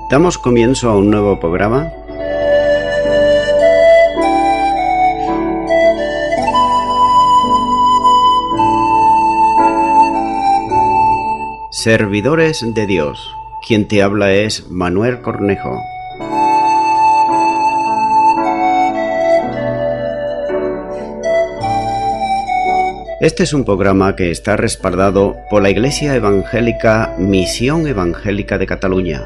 Damos comienzo a un nuevo programa. Servidores de Dios. Quien te habla es Manuel Cornejo. Este es un programa que está respaldado por la Iglesia Evangélica Misión Evangélica de Cataluña.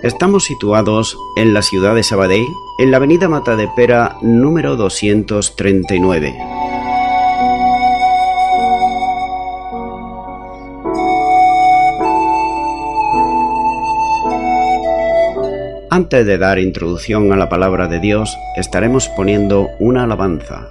Estamos situados en la ciudad de Sabadell, en la avenida Matadepera número 239. Antes de dar introducción a la palabra de Dios, estaremos poniendo una alabanza.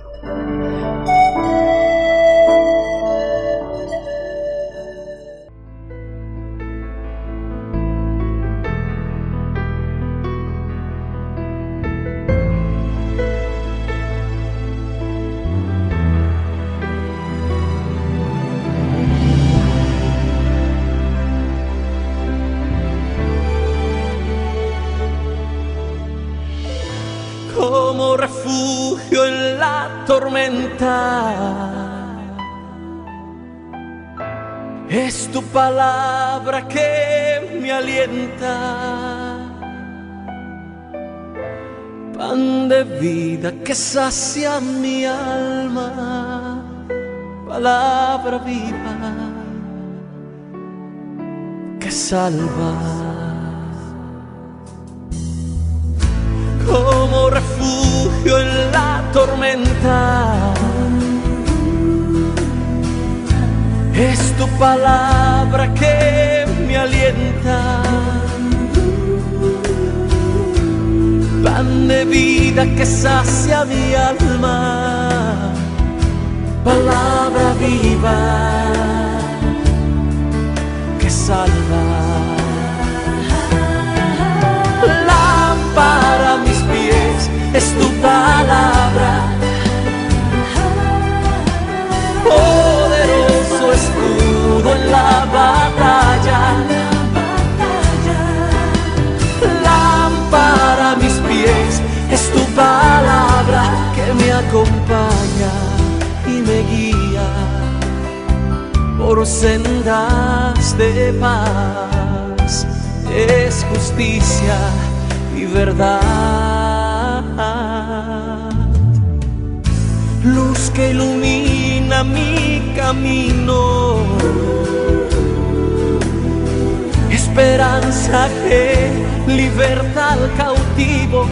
Como refugio en la tormenta, es tu palabra que me alienta, pan de vida que sacia mi alma, palabra viva que salva. Como refugio en la tormenta, es tu palabra que me alienta, pan de vida que sacia mi alma, palabra viva que salva. Para mis pies es tu palabra, poderoso escudo en la batalla. Lámpara a mis pies es tu palabra que me acompaña y me guía por sendas de paz. Es justicia y verdad, luz que ilumina mi camino, esperanza que liberta al cautivo,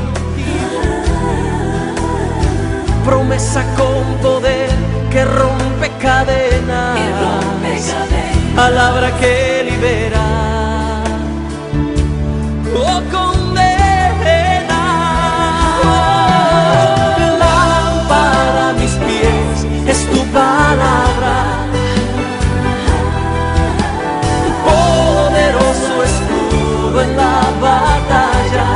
promesa con poder que rompe cadenas, palabra que libera o condena. Lámpara a mis pies es tu palabra, poderoso escudo en la batalla.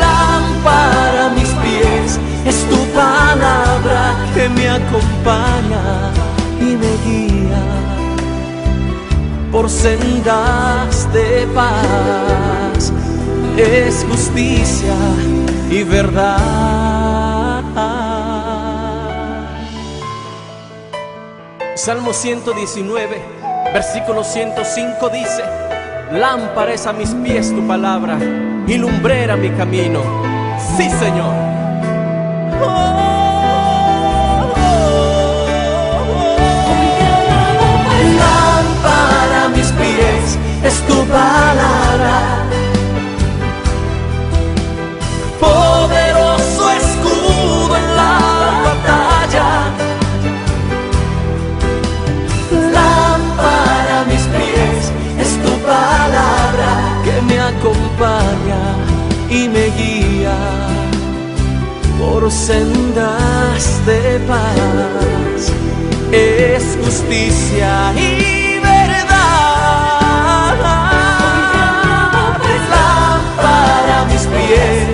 Lámpara a mis pies es tu palabra que me acompaña y me guía por sendas de paz. Es justicia y verdad. Salmo 119, versículo 105 dice: lámpara es a mis pies tu palabra y lumbrera mi camino. Sí, Señor. Lámpara a mis pies es tu palabra, poderoso escudo en la batalla. Lámpara a mis pies es tu palabra que me acompaña y me guía por sendas de paz. Es justicia y verdad. Lámpara a mis pies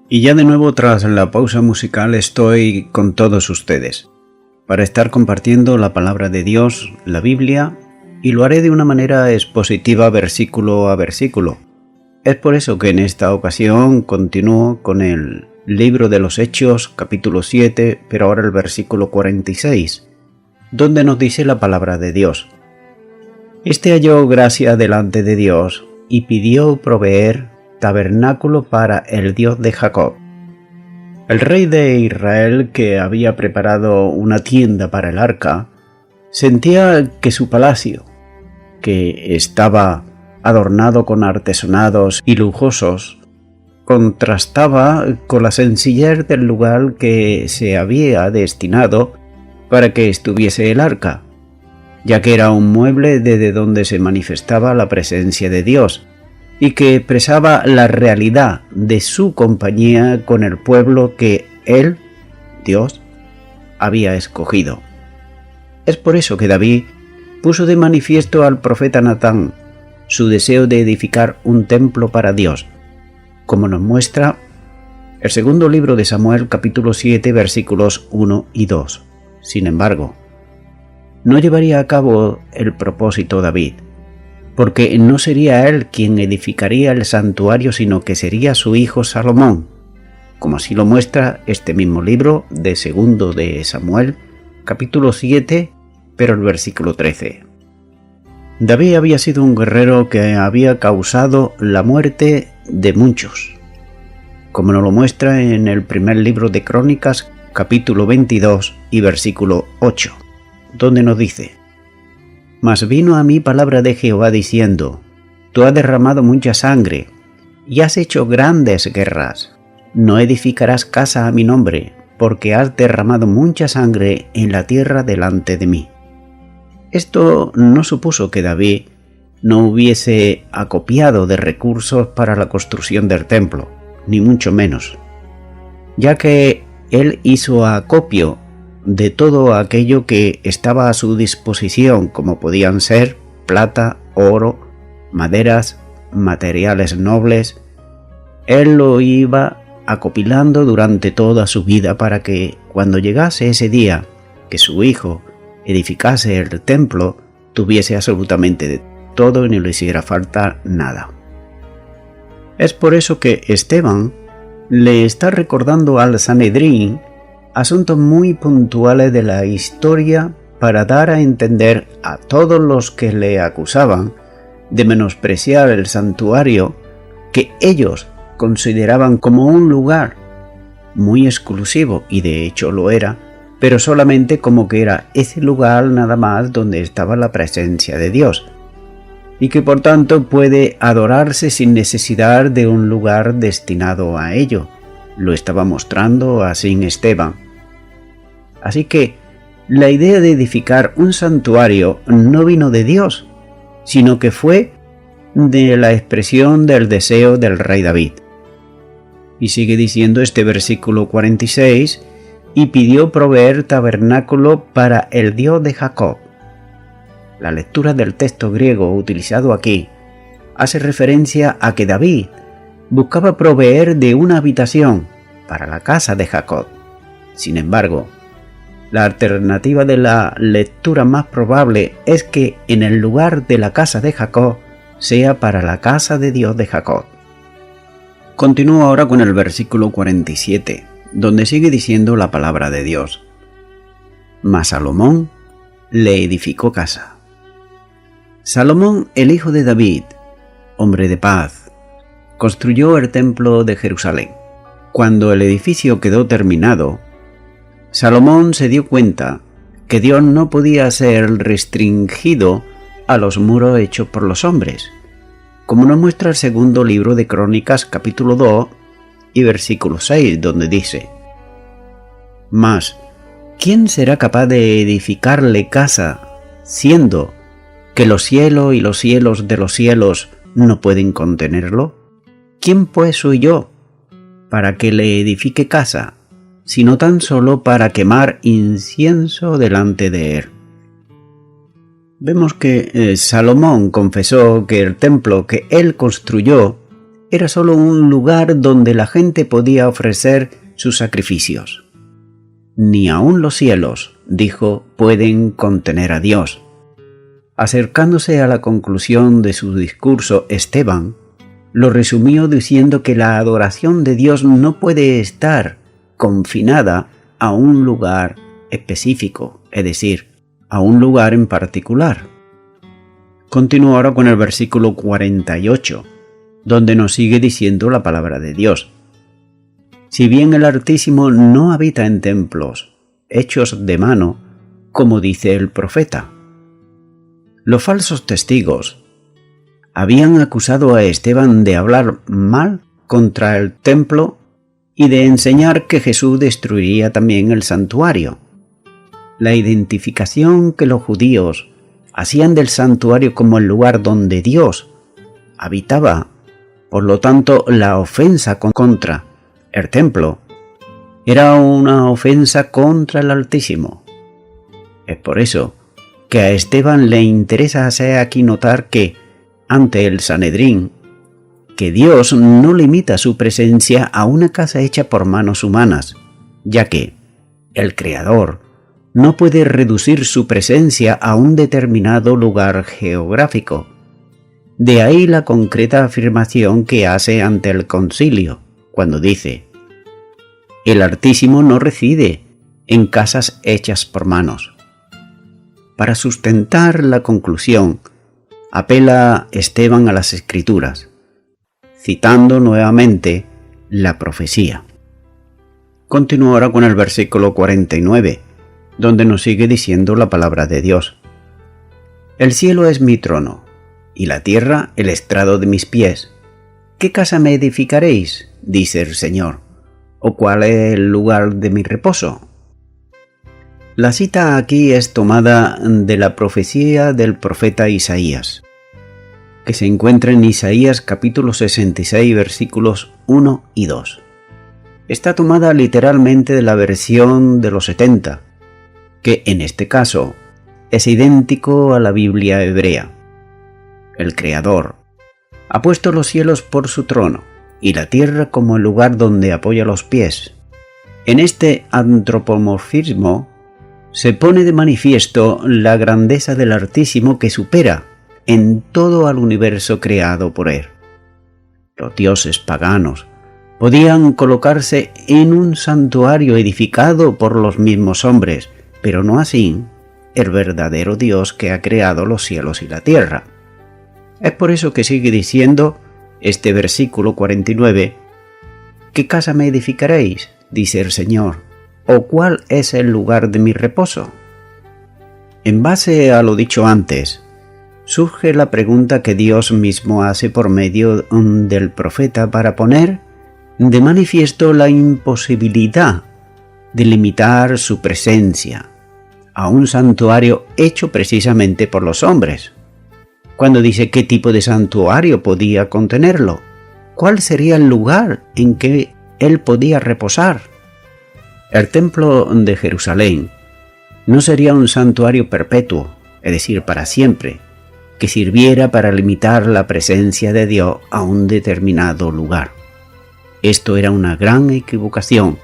Y ya de nuevo tras la pausa musical estoy con todos ustedes para estar compartiendo la palabra de Dios, la Biblia, y lo haré de una manera expositiva versículo a versículo. Es por eso que en esta ocasión continúo con el libro de los Hechos, capítulo 7, pero ahora el versículo 46, donde nos dice la palabra de Dios. Este halló gracia delante de Dios y pidió proveer tabernáculo para el Dios de Jacob. El rey de Israel, que había preparado una tienda para el arca, sentía que su palacio, que estaba adornado con artesonados y lujosos, contrastaba con la sencillez del lugar que se había destinado para que estuviese el arca, ya que era un mueble desde donde se manifestaba la presencia de Dios y que expresaba la realidad de su compañía con el pueblo que él, Dios, había escogido. Es por eso que David puso de manifiesto al profeta Natán su deseo de edificar un templo para Dios, como nos muestra el segundo libro de Samuel, capítulo 7, versículos 1 y 2. Sin embargo, no llevaría a cabo el propósito David, porque no sería él quien edificaría el santuario, sino que sería su hijo Salomón, como así lo muestra este mismo libro de segundo de Samuel, capítulo 7, pero el versículo 13. David había sido un guerrero que había causado la muerte de muchos, como nos lo muestra en el primer libro de Crónicas, capítulo 22 y versículo 8, donde nos dice: Mas vino a mí palabra de Jehová diciendo: Tú has derramado mucha sangre, y has hecho grandes guerras. No edificarás casa a mi nombre, porque has derramado mucha sangre en la tierra delante de mí. Esto no supuso que David no hubiese acopiado de recursos para la construcción del templo, ni mucho menos, ya que él hizo acopio de todo aquello que estaba a su disposición, como podían ser plata, oro, maderas, materiales nobles. Él lo iba acopilando durante toda su vida para que cuando llegase ese día que su hijo edificase el templo, tuviese absolutamente de todo y no le hiciera falta nada. Es por eso que Esteban le está recordando al Sanedrín asuntos muy puntuales de la historia para dar a entender a todos los que le acusaban de menospreciar el santuario que ellos consideraban como un lugar muy exclusivo, y de hecho lo era, pero solamente como que era ese lugar nada más donde estaba la presencia de Dios, y que por tanto puede adorarse sin necesidad de un lugar destinado a ello. Lo estaba mostrando así en Esteban. Así que la idea de edificar un santuario no vino de Dios, sino que fue de la expresión del deseo del rey David. Y sigue diciendo este versículo 46, y pidió proveer tabernáculo para el Dios de Jacob. La lectura del texto griego utilizado aquí hace referencia a que David buscaba proveer de una habitación para la casa de Jacob. Sin embargo, la alternativa de la lectura más probable es que en el lugar de la casa de Jacob sea para la casa de Dios de Jacob. Continúo ahora con el versículo 47, donde sigue diciendo la palabra de Dios: Mas Salomón le edificó casa. Salomón, el hijo de David, hombre de paz, construyó el templo de Jerusalén. Cuando el edificio quedó terminado, Salomón se dio cuenta que Dios no podía ser restringido a los muros hechos por los hombres, como nos muestra el segundo libro de Crónicas, capítulo 2 y versículo 6, donde dice: Mas, ¿quién será capaz de edificarle casa, siendo que los cielos y los cielos de los cielos no pueden contenerlo? ¿Quién pues soy yo para que le edifique casa, sino tan solo para quemar incienso delante de él? Vemos que Salomón confesó que el templo que él construyó era solo un lugar donde la gente podía ofrecer sus sacrificios. Ni aun los cielos, dijo, pueden contener a Dios. Acercándose a la conclusión de su discurso, Esteban lo resumió diciendo que la adoración de Dios no puede estar confinada a un lugar específico, es decir, a un lugar en particular. Continúo ahora con el versículo 48, donde nos sigue diciendo la palabra de Dios. Si bien el Altísimo no habita en templos hechos de mano, como dice el profeta. Los falsos testigos habían acusado a Esteban de hablar mal contra el templo y de enseñar que Jesús destruiría también el santuario. La identificación que los judíos hacían del santuario como el lugar donde Dios habitaba, por lo tanto la ofensa contra el templo era una ofensa contra el Altísimo. Es por eso que a Esteban le interesa hacer aquí notar que, ante el Sanedrín, que Dios no limita su presencia a una casa hecha por manos humanas, ya que el Creador no puede reducir su presencia a un determinado lugar geográfico. De ahí la concreta afirmación que hace ante el concilio, cuando dice: el Altísimo no reside en casas hechas por manos. Para sustentar la conclusión, apela Esteban a las Escrituras, citando nuevamente la profecía. Continúo ahora con el versículo 49, donde nos sigue diciendo la palabra de Dios. El cielo es mi trono, y la tierra el estrado de mis pies. ¿Qué casa me edificaréis? Dice el Señor. ¿O cuál es el lugar de mi reposo? La cita aquí es tomada de la profecía del profeta Isaías, que se encuentra en Isaías capítulo 66 versículos 1 y 2. Está tomada literalmente de la versión de los 70, que en este caso es idéntico a la Biblia hebrea. El Creador ha puesto los cielos por su trono y la tierra como el lugar donde apoya los pies. En este antropomorfismo se pone de manifiesto la grandeza del Altísimo que supera en todo al universo creado por él. Los dioses paganos podían colocarse en un santuario edificado por los mismos hombres, pero no así el verdadero Dios que ha creado los cielos y la tierra. Es por eso que sigue diciendo este versículo 49, ¿qué casa me edificaréis? Dice el Señor, ¿o cuál es el lugar de mi reposo? En base a lo dicho antes, surge la pregunta que Dios mismo hace por medio del profeta para poner de manifiesto la imposibilidad de limitar su presencia a un santuario hecho precisamente por los hombres. Cuando dice qué tipo de santuario podía contenerlo, cuál sería el lugar en que él podía reposar. El templo de Jerusalén no sería un santuario perpetuo, es decir, para siempre, que sirviera para limitar la presencia de Dios a un determinado lugar. Esto era una gran equivocación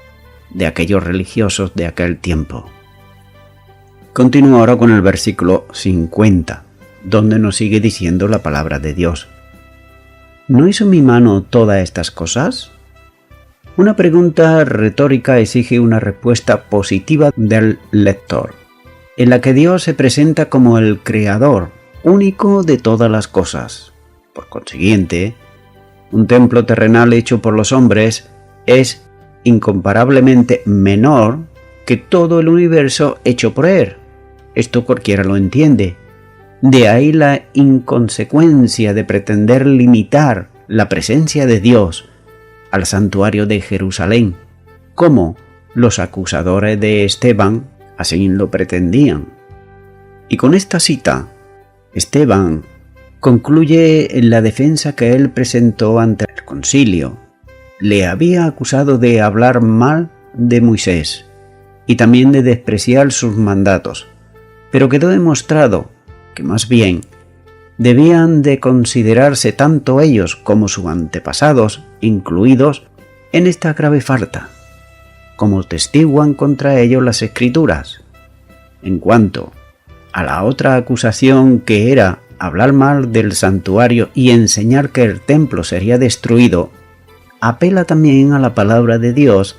de aquellos religiosos de aquel tiempo. Continúo ahora con el versículo 50, donde nos sigue diciendo la palabra de Dios. ¿No hizo mi mano todas estas cosas? Una pregunta retórica exige una respuesta positiva del lector, en la que Dios se presenta como el creador único de todas las cosas. Por consiguiente, un templo terrenal hecho por los hombres es incomparablemente menor que todo el universo hecho por él. Esto cualquiera lo entiende. De ahí la inconsecuencia de pretender limitar la presencia de Dios al santuario de Jerusalén, como los acusadores de Esteban así lo pretendían. Y con esta cita, Esteban concluye la defensa que él presentó ante el concilio. Le había acusado de hablar mal de Moisés y también de despreciar sus mandatos, pero quedó demostrado que más bien debían de considerarse tanto ellos como sus antepasados incluidos en esta grave falta, como testiguan contra ellos las Escrituras. En cuanto a la otra acusación, que era hablar mal del santuario y enseñar que el templo sería destruido, apela también a la palabra de Dios,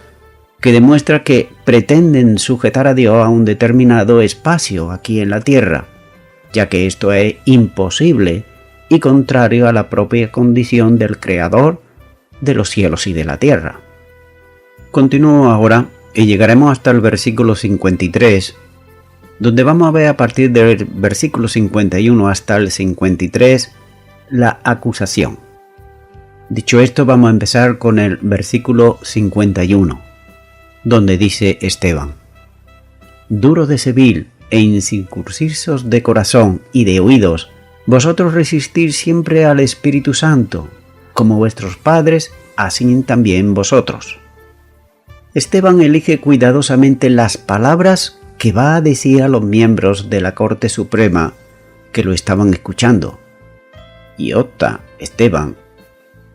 que demuestra que pretenden sujetar a Dios a un determinado espacio aquí en la tierra, ya que esto es imposible y contrario a la propia condición del Creador de los cielos y de la tierra. Continúo ahora y llegaremos hasta el versículo 53, donde vamos a ver a partir del versículo 51 hasta el 53 la acusación. Dicho esto, vamos a empezar con el versículo 51, donde dice Esteban: «Duro de servir e incircuncisos de corazón y de oídos, vosotros resistís siempre al Espíritu Santo, como vuestros padres, así también vosotros». Esteban elige cuidadosamente las palabras que va a decir a los miembros de la Corte Suprema que lo estaban escuchando, y opta Esteban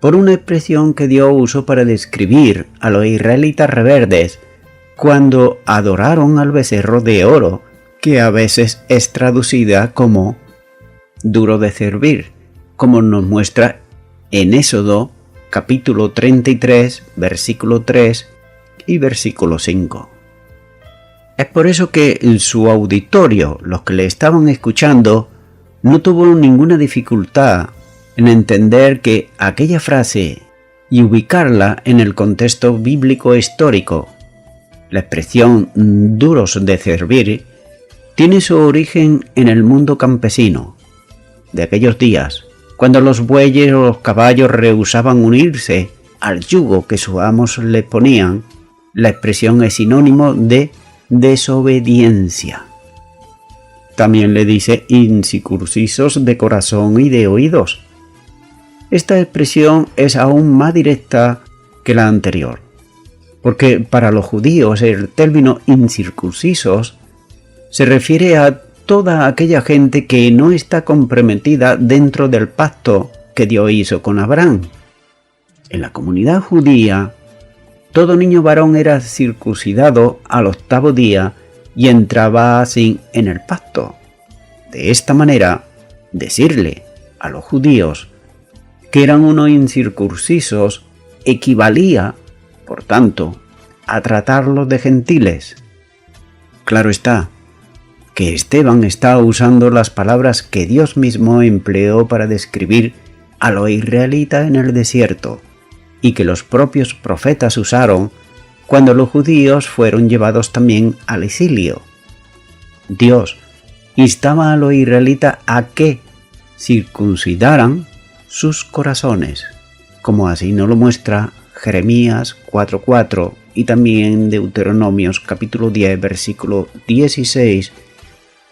por una expresión que Dios usó para describir a los israelitas rebeldes cuando adoraron al becerro de oro, que a veces es traducida como duro de servir, como nos muestra en Éxodo capítulo 33, versículo 3 y versículo 5. Es por eso que en su auditorio, los que le estaban escuchando, no tuvo ninguna dificultad en entender que aquella frase y ubicarla en el contexto bíblico histórico. La expresión duros de servir tiene su origen en el mundo campesino de aquellos días, cuando los bueyes o los caballos rehusaban unirse al yugo que sus amos les ponían. La expresión es sinónimo de desobediencia. También le dice incircuncisos de corazón y de oídos. Esta expresión es aún más directa que la anterior, porque para los judíos el término incircuncisos se refiere a toda aquella gente que no está comprometida dentro del pacto que Dios hizo con Abraham. En la comunidad judía, todo niño varón era circuncidado al 8º día y entraba así en el pacto. De esta manera, decirle a los judíos que eran unos incircuncisos equivalía, por tanto, a tratarlos de gentiles. Claro está, que Esteban está usando las palabras que Dios mismo empleó para describir a los israelitas en el desierto, y que los propios profetas usaron cuando los judíos fueron llevados también al exilio. Dios instaba a los israelitas a que circuncidaran sus corazones, como así nos lo muestra Jeremías 4:4 y también Deuteronomios capítulo 10 versículo 16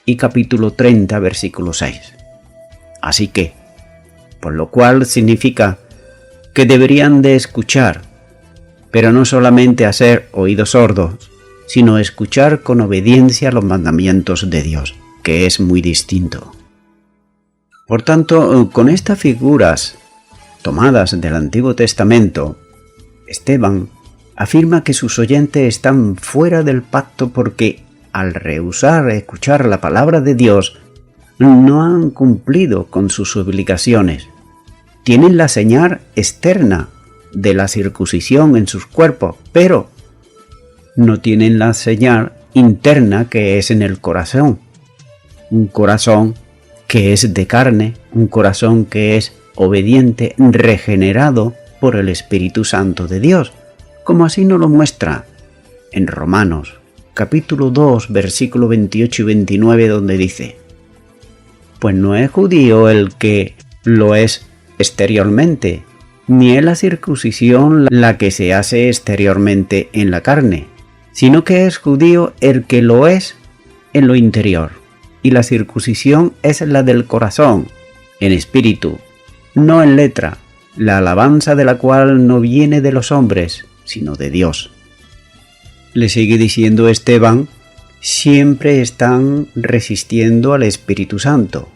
y capítulo 30 versículo 6. Así que, por lo cual significa que deberían de escuchar, pero no solamente hacer oídos sordos, sino escuchar con obediencia los mandamientos de Dios, que es muy distinto. Por tanto, con estas figuras tomadas del Antiguo Testamento, Esteban afirma que sus oyentes están fuera del pacto porque, al rehusar escuchar la palabra de Dios, no han cumplido con sus obligaciones. Tienen la señal externa de la circuncisión en sus cuerpos, pero no tienen la señal interna que es en el corazón. Un corazón que es de carne, un corazón que es obediente, regenerado por el Espíritu Santo de Dios, como así nos lo muestra en Romanos, capítulo 2, versículo 28 y 29, donde dice: «Pues no es judío el que lo es exteriormente, ni es la circuncisión la que se hace exteriormente en la carne, sino que es judío el que lo es en lo interior, y la circuncisión es la del corazón, en espíritu, no en letra, la alabanza de la cual no viene de los hombres, sino de Dios». Le sigue diciendo Esteban: siempre están resistiendo al Espíritu Santo.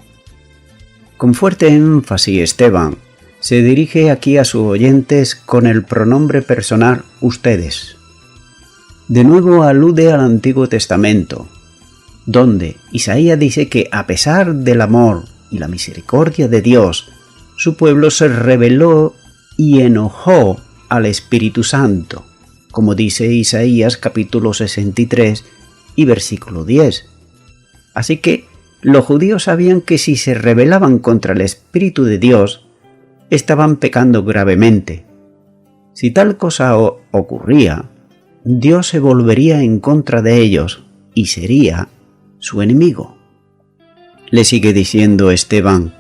Con fuerte énfasis, Esteban se dirige aquí a sus oyentes con el pronombre personal ustedes. De nuevo alude al Antiguo Testamento, donde Isaías dice que a pesar del amor y la misericordia de Dios, su pueblo se rebeló y enojó al Espíritu Santo, como dice Isaías capítulo 63 y versículo 10. Así que los judíos sabían que si se rebelaban contra el Espíritu de Dios, estaban pecando gravemente. Si tal cosa ocurría, Dios se volvería en contra de ellos y sería su enemigo. Le sigue diciendo Esteban,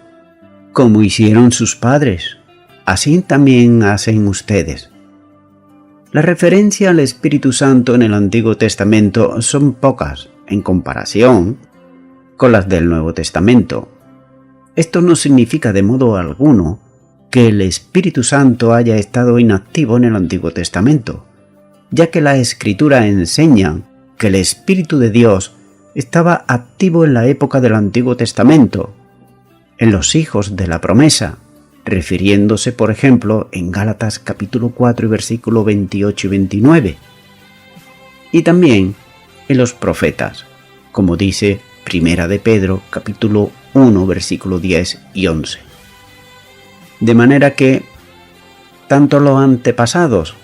como hicieron sus padres, así también hacen ustedes. La referencia al Espíritu Santo en el Antiguo Testamento son pocas en comparación con las del Nuevo Testamento. Esto no significa de modo alguno que el Espíritu Santo haya estado inactivo en el Antiguo Testamento, ya que la Escritura enseña que el Espíritu de Dios estaba activo en la época del Antiguo Testamento, en los hijos de la promesa, refiriéndose por ejemplo en Gálatas capítulo 4 y versículo 28 y 29, y también en los profetas, como dice Primera de Pedro capítulo 1 versículo 10 y 11. De manera que tanto los antepasados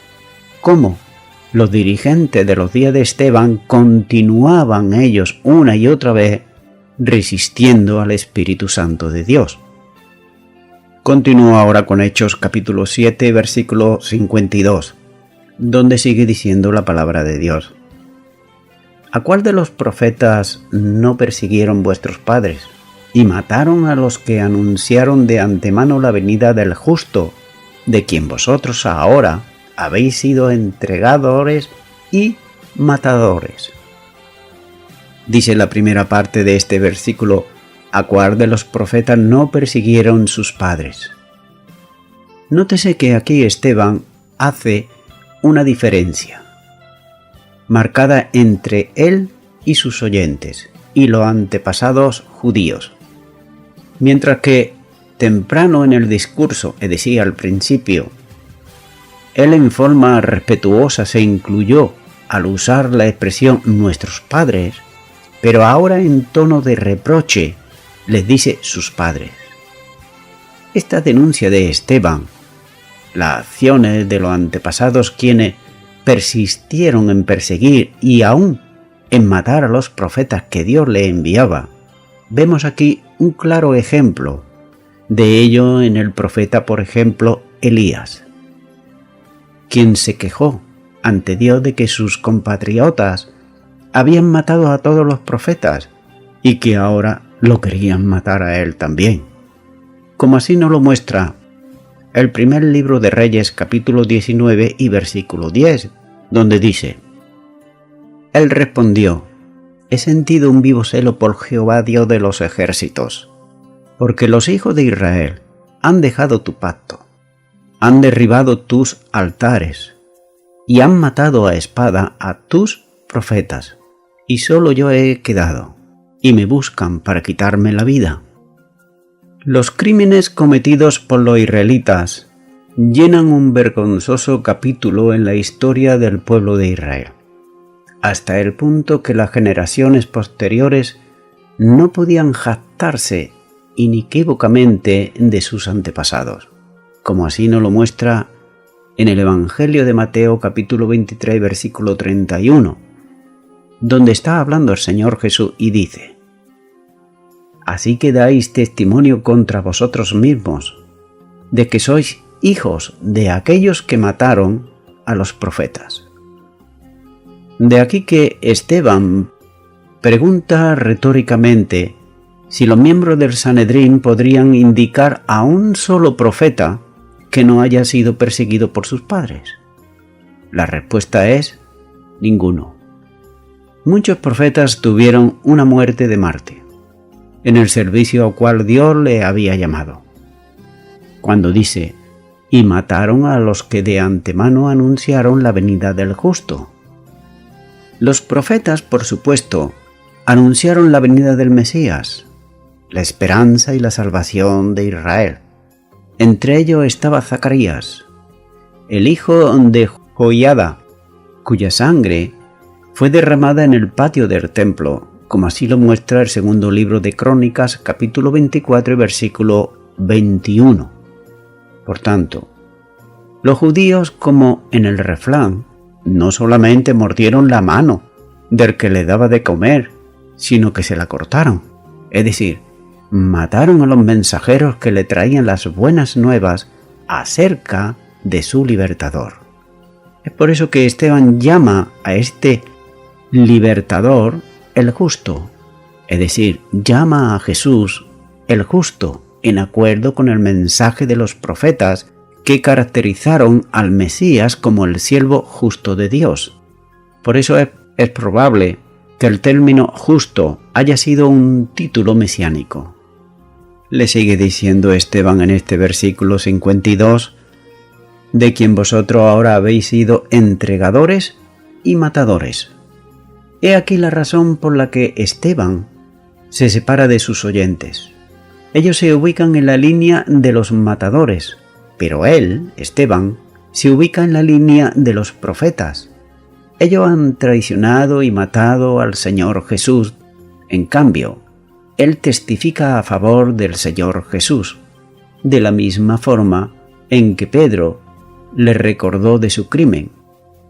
como los dirigentes de los días de Esteban continuaban ellos una y otra vez resistiendo al Espíritu Santo de Dios. Continúo ahora con Hechos capítulo 7 versículo 52, donde sigue diciendo la palabra de Dios. ¿A cuál de los profetas no persiguieron vuestros padres y mataron a los que anunciaron de antemano la venida del justo, de quien vosotros ahora habéis sido entregadores y matadores? Dice la primera parte de este versículo, ¿a cuál de los profetas no persiguieron sus padres? Nótese que aquí Esteban hace una diferencia marcada entre él y sus oyentes y los antepasados judíos. Mientras que temprano en el discurso, es decir, al principio, él en forma respetuosa se incluyó al usar la expresión nuestros padres, pero ahora en tono de reproche les dice sus padres. Esta denuncia de Esteban, las acciones de los antepasados quienes persistieron en perseguir y aún en matar a los profetas que Dios le enviaba, vemos aquí un claro ejemplo de ello en el profeta, por ejemplo, Elías, quien se quejó ante Dios de que sus compatriotas habían matado a todos los profetas y que ahora lo querían matar a él también, como así nos lo muestra el primer libro de Reyes capítulo 19 y versículo 10, donde dice: Él respondió: he sentido un vivo celo por Jehová Dios de los ejércitos, porque los hijos de Israel han dejado tu pacto, han derribado tus altares y han matado a espada a tus profetas, y solo yo he quedado, y me buscan para quitarme la vida. Los crímenes cometidos por los israelitas llenan un vergonzoso capítulo en la historia del pueblo de Israel, hasta el punto que las generaciones posteriores no podían jactarse inequívocamente de sus antepasados, como así nos lo muestra en el Evangelio de Mateo capítulo 23 versículo 31, donde está hablando el Señor Jesús y dice: Así que dais testimonio contra vosotros mismos, de que sois hijos de aquellos que mataron a los profetas. De aquí que Esteban pregunta retóricamente si los miembros del Sanedrín podrían indicar a un solo profeta que no haya sido perseguido por sus padres. La respuesta es: ninguno. Muchos profetas tuvieron una muerte de mártir, en el servicio al cual Dios le había llamado. Cuando dice: y mataron a los que de antemano anunciaron la venida del justo. Los profetas, por supuesto, anunciaron la venida del Mesías, la esperanza y la salvación de Israel. Entre ellos estaba Zacarías, el hijo de Joiada, cuya sangre fue derramada en el patio del templo, como así lo muestra el segundo libro de Crónicas, capítulo 24 y versículo 21. Por tanto, los judíos, como en el refrán, no solamente mordieron la mano del que le daba de comer, sino que se la cortaron, es decir, mataron a los mensajeros que le traían las buenas nuevas acerca de su libertador. Es por eso que Esteban llama a este libertador el justo, es decir, llama a Jesús el justo, en acuerdo con el mensaje de los profetas que caracterizaron al Mesías como el siervo justo de Dios. Por eso es probable que el término justo haya sido un título mesiánico. Le sigue diciendo Esteban en este versículo 52, de quien vosotros ahora habéis sido entregadores y matadores. He aquí la razón por la que Esteban se separa de sus oyentes. Ellos se ubican en la línea de los matadores, pero él, Esteban, se ubica en la línea de los profetas. Ellos han traicionado y matado al Señor Jesús. En cambio, él testifica a favor del Señor Jesús, de la misma forma en que Pedro le recordó de su crimen,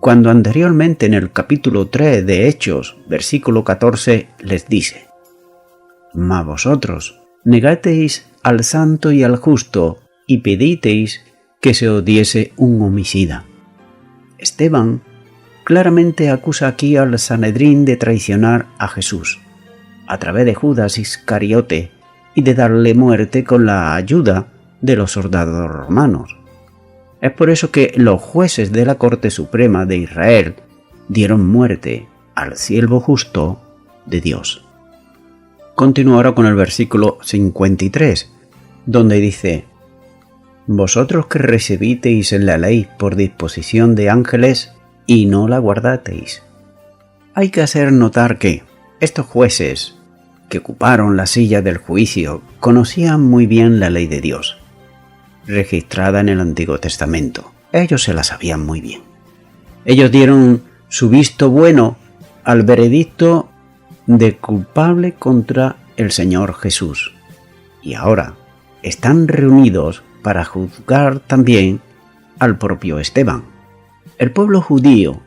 cuando anteriormente en el capítulo 3 de Hechos, versículo 14, les dice: Mas vosotros negasteis al santo y al justo, y pedisteis que se os diese un homicida. Esteban claramente acusa aquí al Sanedrín de traicionar a Jesús, a través de Judas Iscariote, y de darle muerte con la ayuda de los soldados romanos. Es por eso que los jueces de la Corte Suprema de Israel dieron muerte al siervo justo de Dios. Continúo ahora con el versículo 53, donde dice: Vosotros que recibisteis en la ley por disposición de ángeles y no la guardasteis. Hay que hacer notar que estos jueces que ocuparon la silla del juicio conocían muy bien la ley de Dios, registrada en el Antiguo Testamento. Ellos se la sabían muy bien. Ellos dieron su visto bueno al veredicto de culpable contra el Señor Jesús. Y ahora están reunidos para juzgar también al propio Esteban. El pueblo judío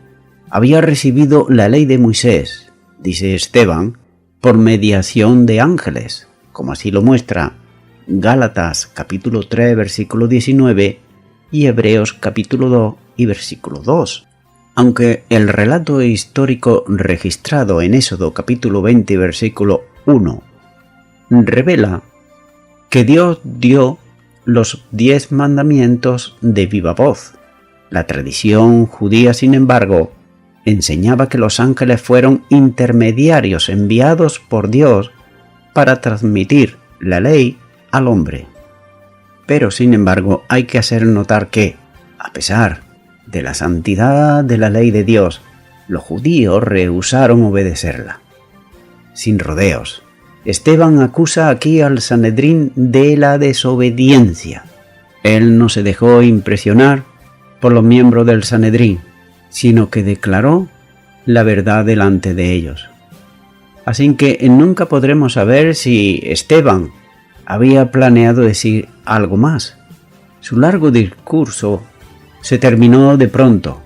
había recibido la ley de Moisés, dice Esteban, por mediación de ángeles, como así lo muestra Gálatas capítulo 3 versículo 19 y Hebreos capítulo 2 y versículo 2. Aunque el relato histórico registrado en Éxodo capítulo 20 versículo 1 revela que Dios dio los 10 mandamientos de viva voz, la tradición judía, sin embargo, enseñaba que los ángeles fueron intermediarios enviados por Dios para transmitir la ley al hombre. Pero sin embargo hay que hacer notar que, a pesar de la santidad de la ley de Dios, los judíos rehusaron obedecerla. Sin rodeos, Esteban acusa aquí al Sanedrín de la desobediencia. Él no se dejó impresionar por los miembros del Sanedrín, sino que declaró la verdad delante de ellos. Así que nunca podremos saber si Esteban había planeado decir algo más. Su largo discurso se terminó de pronto,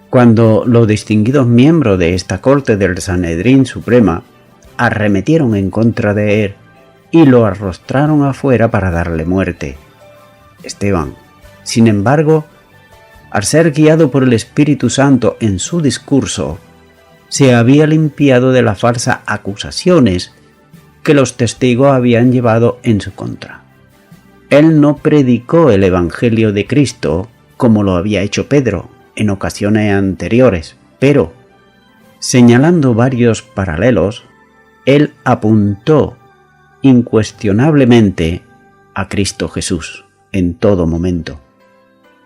cuando los distinguidos miembros de esta corte del Sanedrín Suprema arremetieron en contra de él y lo arrostraron afuera para darle muerte. Esteban, sin embargo, al ser guiado por el Espíritu Santo en su discurso, se había limpiado de las falsas acusaciones que los testigos habían llevado en su contra. Él no predicó el Evangelio de Cristo como lo había hecho Pedro en ocasiones anteriores, pero, señalando varios paralelos, él apuntó incuestionablemente a Cristo Jesús en todo momento.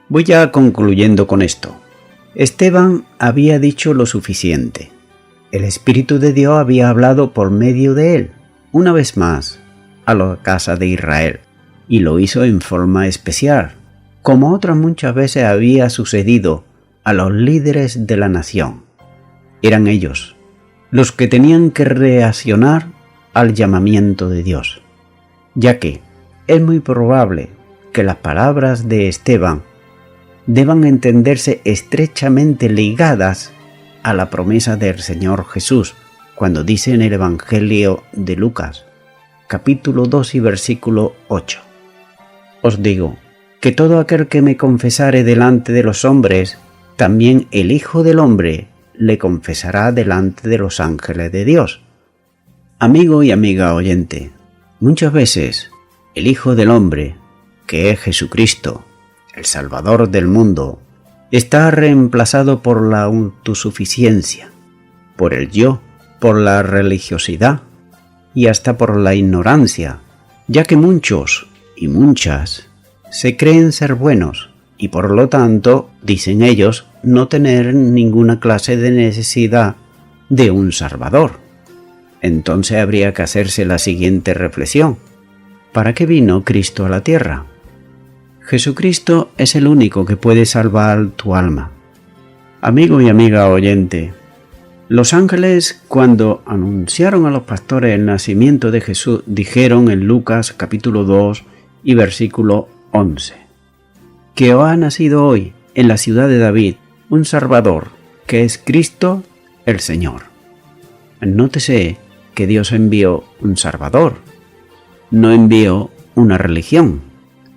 Voy ya concluyendo con esto. Esteban había dicho lo suficiente. El Espíritu de Dios había hablado por medio de él. Una vez más, a la casa de Israel, y lo hizo en forma especial, como otras muchas veces había sucedido a los líderes de la nación. Eran ellos los que tenían que reaccionar al llamamiento de Dios, ya que es muy probable que las palabras de Esteban deban entenderse estrechamente ligadas a la promesa del Señor Jesús, cuando dice en el Evangelio de Lucas, capítulo 2 y versículo 8. Os digo que todo aquel que me confesare delante de los hombres, también el Hijo del Hombre le confesará delante de los ángeles de Dios. Amigo y amiga oyente, muchas veces el Hijo del Hombre, que es Jesucristo, el Salvador del mundo, está reemplazado por la autosuficiencia, por el yo, por la religiosidad y hasta por la ignorancia, ya que muchos y muchas se creen ser buenos y por lo tanto, dicen ellos, no tener ninguna clase de necesidad de un Salvador. Entonces habría que hacerse la siguiente reflexión: ¿para qué vino Cristo a la tierra? Jesucristo es el único que puede salvar tu alma. Amigo y amiga oyente, los ángeles, cuando anunciaron a los pastores el nacimiento de Jesús, dijeron en Lucas capítulo 2 y versículo 11, que os ha nacido hoy en la ciudad de David un Salvador, que es Cristo el Señor. Nótese que Dios envió un Salvador, no envió una religión.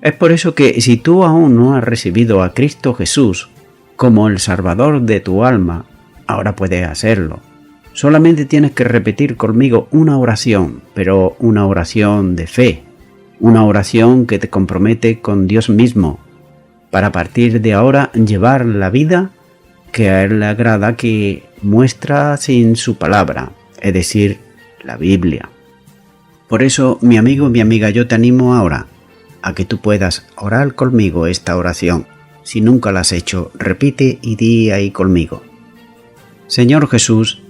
Es por eso que si tú aún no has recibido a Cristo Jesús como el Salvador de tu alma, ahora puedes hacerlo. Solamente tienes que repetir conmigo una oración, pero una oración de fe, una oración que te compromete con Dios mismo, para a partir de ahora llevar la vida que a Él le agrada, que muestra sin su palabra, es decir, la Biblia. Por eso, mi amigo, mi amiga, yo te animo ahora a que tú puedas orar conmigo esta oración. Si nunca la has hecho, repite y di ahí conmigo. Señor Jesús,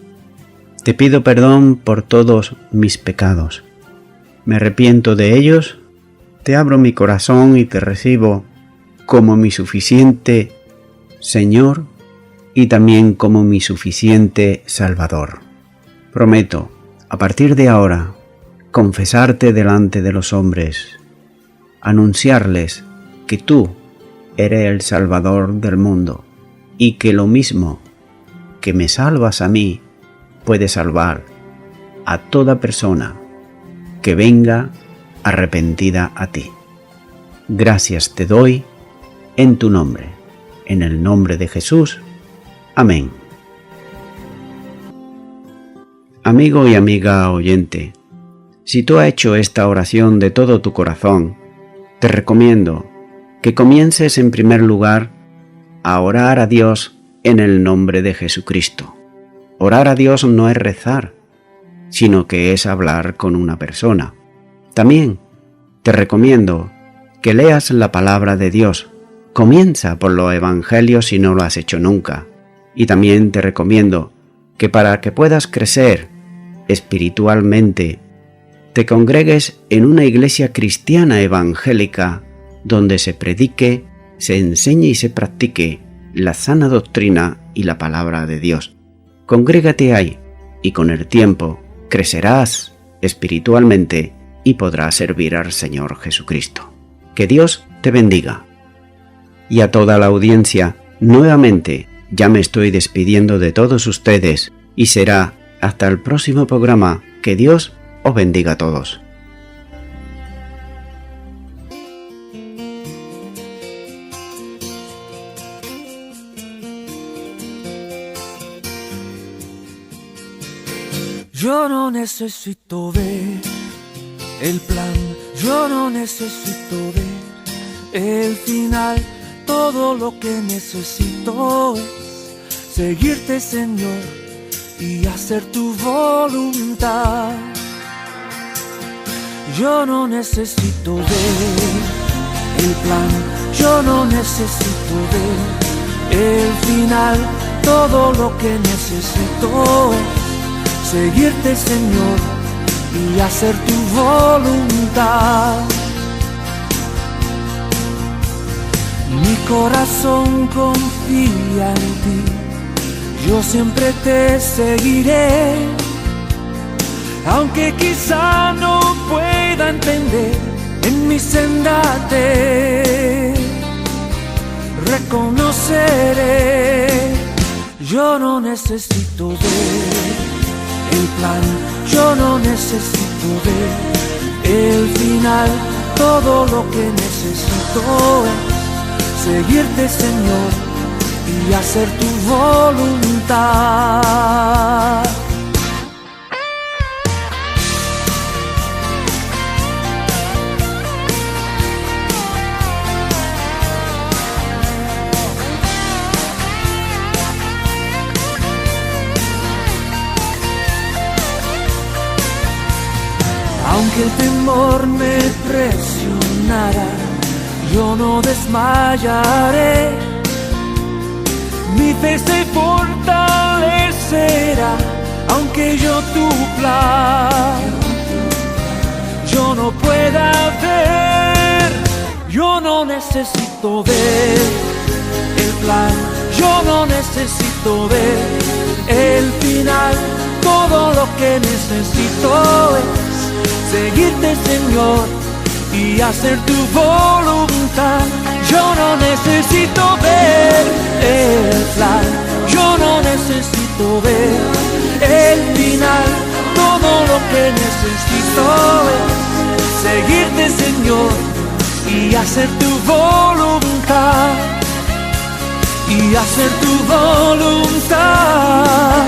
te pido perdón por todos mis pecados. Me arrepiento de ellos, te abro mi corazón y te recibo como mi suficiente Señor y también como mi suficiente Salvador. Prometo, a partir de ahora, confesarte delante de los hombres, anunciarles que tú eres el Salvador del mundo y que lo mismo que me salvas a mí, puede salvar a toda persona que venga arrepentida a ti. Gracias te doy en tu nombre, en el nombre de Jesús. Amén. Amigo y amiga oyente, si tú has hecho esta oración de todo tu corazón, te recomiendo que comiences en primer lugar a orar a Dios en el nombre de Jesucristo. Orar a Dios no es rezar, sino que es hablar con una persona. También te recomiendo que leas la palabra de Dios. Comienza por los evangelios si no lo has hecho nunca. Y también te recomiendo que para que puedas crecer espiritualmente, te congregues en una iglesia cristiana evangélica donde se predique, se enseñe y se practique la sana doctrina y la palabra de Dios. Congrégate ahí y con el tiempo crecerás espiritualmente y podrás servir al Señor Jesucristo. Que Dios te bendiga. Y a toda la audiencia, nuevamente, ya me estoy despidiendo de todos ustedes y será hasta el próximo programa. Que Dios os bendiga a todos. Yo no necesito ver el plan, yo no necesito ver el final. Todo lo que necesito es seguirte, Señor, y hacer tu voluntad. Yo no necesito ver el plan, yo no necesito ver el final. Todo lo que necesito es seguirte, Señor, y hacer tu voluntad. Mi corazón confía en ti, yo siempre te seguiré, aunque quizá no pueda entender, en mi senda te reconoceré. Yo no necesito ver el plan, yo no necesito ver el final, todo lo que necesito es seguirte, Señor, y hacer tu voluntad. Aunque el temor me presionara, yo no desmayaré. Mi fe se fortalecerá, aunque yo tu plan yo no pueda ver. Yo no necesito ver el plan, yo no necesito ver el final. Todo lo que necesito es seguirte, Señor, y hacer tu voluntad. Yo no necesito ver el plan, yo no necesito ver el final. Todo lo que necesito es seguirte, Señor, y hacer tu voluntad, y hacer tu voluntad,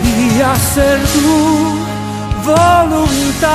y hacer tu voluntad.